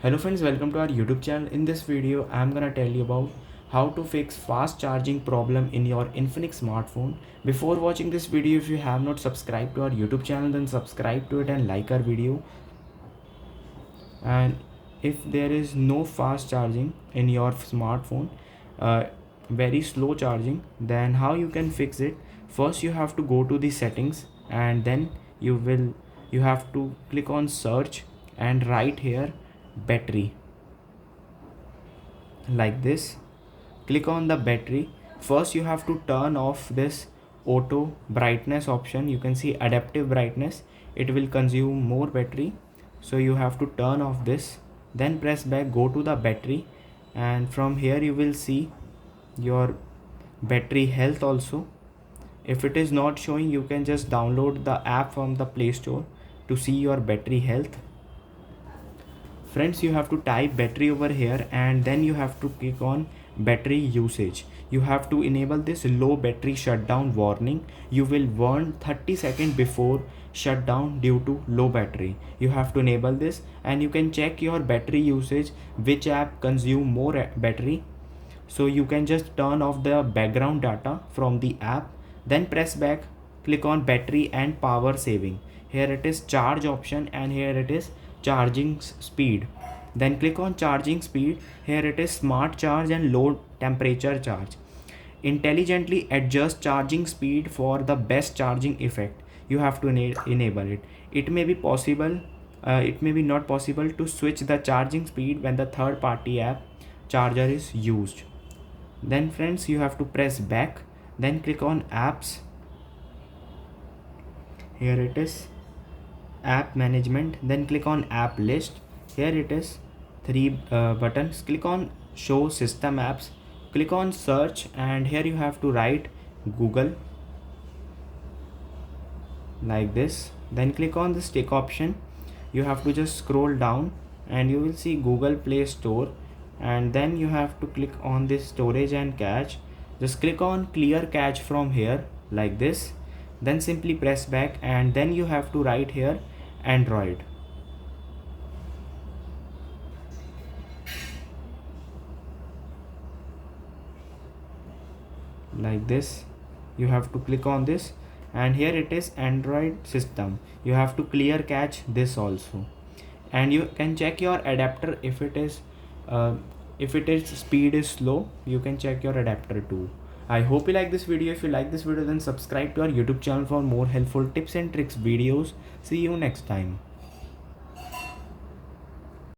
Hello friends, welcome to our YouTube channel. In this video, I'm gonna tell you about how to fix fast charging problem in your Infinix smartphone. Before watching this video, if you have not subscribed to our YouTube channel, then subscribe to it and like our video. And if there is no fast charging in your smartphone, very slow charging, then how you can fix it? First, you have to go to the settings, and then you have to click on search and write here battery like this. Click on the battery. First you have to turn off this auto brightness option. You can see adaptive brightness, it will consume more battery, so you have to turn off this. Then press back, go to the battery, and from here you will see your battery health also. If it is not showing, you can just download the app from the Play Store to see your battery health. Friends, you have to type battery over here, and then you have to click on battery usage. You have to enable this low battery shutdown warning. You will warn 30 seconds before shutdown due to low battery. You have to enable this, and you can check your battery usage, which app consume more battery. So you can just turn off the background data from the app, then press back, click on battery and power saving. Here it is charge option, and here it is charging speed. Then click on charging speed. Here it is smart charge and low temperature charge. Intelligently adjust charging speed for the best charging effect. You have to enable it. It may be possible, it may be not possible to switch the charging speed when the third party app charger is used. Then friends, you have to press back, then click on apps. Here it is app management, then click on app list. Here it is three buttons. Click on show system apps, click on search, and here you have to write Google like this. Then click on this tick option. You have to just scroll down and you will see Google Play Store, and then you have to click on this storage and cache. Just click on clear cache from here like this, then simply press back, and then you have to write here Android like this. You have to click on this, and here it is Android system. You have to clear cache this also, and you can check your adapter. If it is speed is slow, you can check your adapter too. I hope you like this video. If you like this video, then subscribe to our YouTube channel for more helpful tips and tricks videos. See you next time.